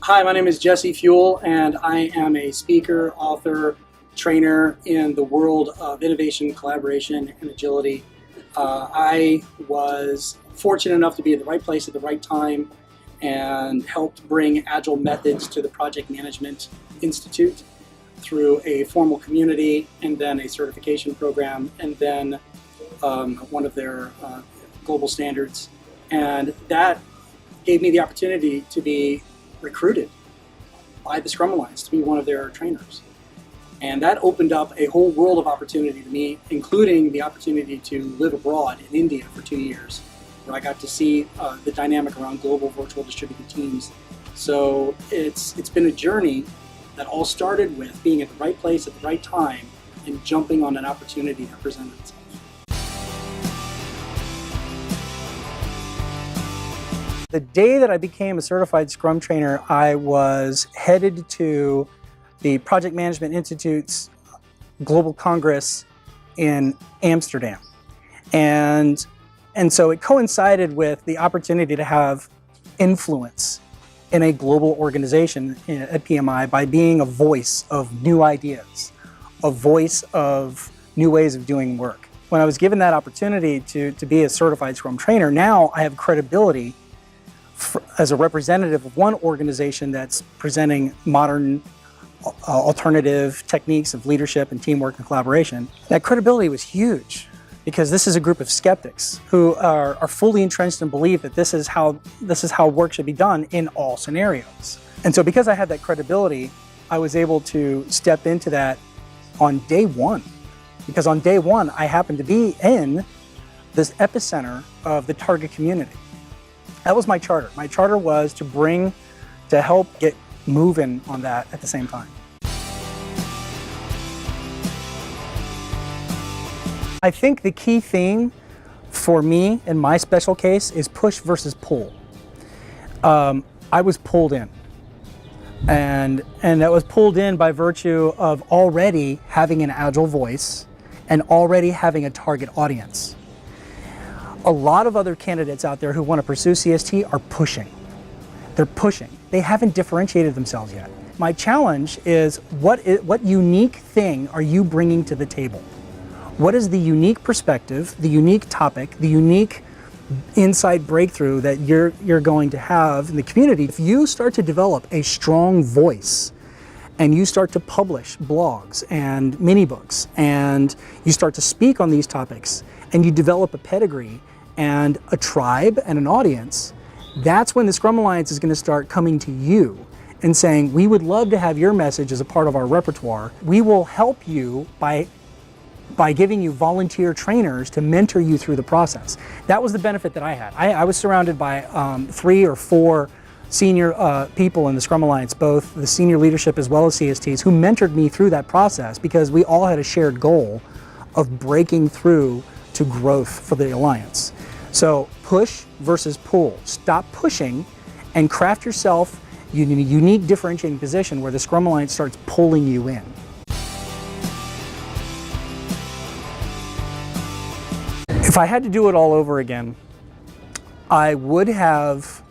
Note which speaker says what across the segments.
Speaker 1: Hi, my name is Jesse Fewell, and I am a speaker, author, trainer in the world of innovation, collaboration, and agility. I was fortunate enough to be in the right place at the right time and helped bring agile methods to the Project Management Institute through a formal community and then a certification program and then one of their global standards. And that gave me the opportunity to be recruited by the Scrum Alliance to be one of their trainers. And that opened up a whole world of opportunity to me, including the opportunity to live abroad in India for 2 years, where I got to see the dynamic around global virtual distributed teams. So it's been a journey that all started with being at the right place at the right time and jumping on an opportunity that presented itself. The day that I became a certified Scrum trainer, I was headed to the Project Management Institute's Global Congress in Amsterdam. And so it coincided with the opportunity to have influence in a global organization at PMI by being a voice of new ideas, a voice of new ways of doing work. When I was given that opportunity to be a certified Scrum trainer, now I have credibility as a representative of one organization that's presenting modern alternative techniques of leadership and teamwork and collaboration. That credibility was huge because this is a group of skeptics who are fully entrenched in belief that this is how work should be done in all scenarios. And so because I had that credibility, I was able to step into that on day one. Because on day one, I happened to be in this epicenter of the target community. That was my charter. My charter was to help get moving on that at the same time. I think the key thing for me in my special case is push versus pull. I was pulled in. And that was pulled in by virtue of already having an agile voice and already having a target audience. A lot of other candidates out there who want to pursue CST are pushing. They're pushing. They haven't differentiated themselves yet. My challenge is what unique thing are you bringing to the table? What is the unique perspective, the unique topic, the unique insight breakthrough that you're going to have in the community? If you start to develop a strong voice and you start to publish blogs and mini books and you start to speak on these topics and you develop a pedigree and a tribe and an audience, that's when the Scrum Alliance is going to start coming to you and saying, we would love to have your message as a part of our repertoire. We will help you by giving you volunteer trainers to mentor you through the process. That was the benefit that I had. I was surrounded by 3 or 4 senior people in the Scrum Alliance, both the senior leadership as well as CSTs, who mentored me through that process because we all had a shared goal of breaking through to growth for the Alliance. So push versus pull. Stop pushing and craft yourself in a unique differentiating position where the Scrum Alliance starts pulling you in. If I had to do it all over again, I would have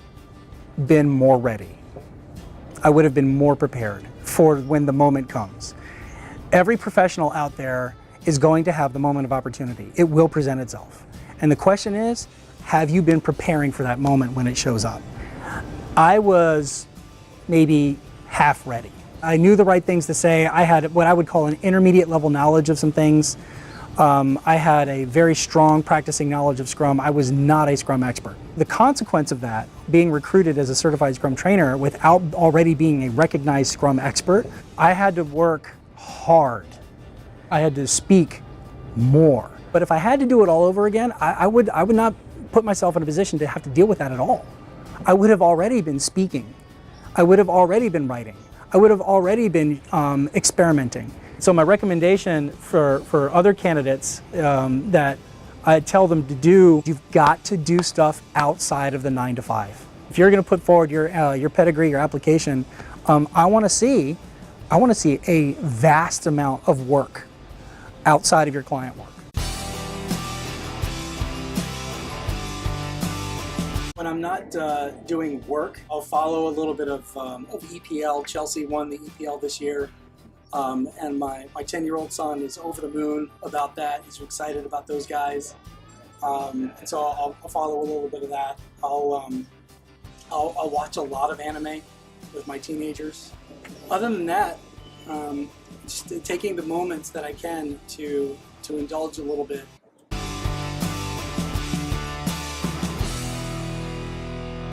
Speaker 1: been more ready. I would have been more prepared for when the moment comes. Every professional out there is going to have the moment of opportunity. It will present itself. And the question is, have you been preparing for that moment when it shows up? I was maybe half ready. I knew the right things to say. I had what I would call an intermediate level knowledge of some things. I had a very strong practicing knowledge of Scrum. I was not a Scrum expert. The consequence of that, being recruited as a certified Scrum trainer without already being a recognized Scrum expert, I had to work hard. I had to speak more. But if I had to do it all over again, I would not put myself in a position to have to deal with that at all. I would have already been speaking. I would have already been writing. I would have already been experimenting. So my recommendation for other candidates that I tell them to do, you've got to do stuff outside of the 9 to 5. If you're going to put forward your pedigree, your application, I want to see a vast amount of work outside of your client work. When I'm not doing work, I'll follow a little bit of EPL. Chelsea won the EPL this year. And my 10-year-old son is over the moon about that. He's excited about those guys. And so I'll follow a little bit of that. I'll watch a lot of anime with my teenagers. Other than that, just taking the moments that I can to indulge a little bit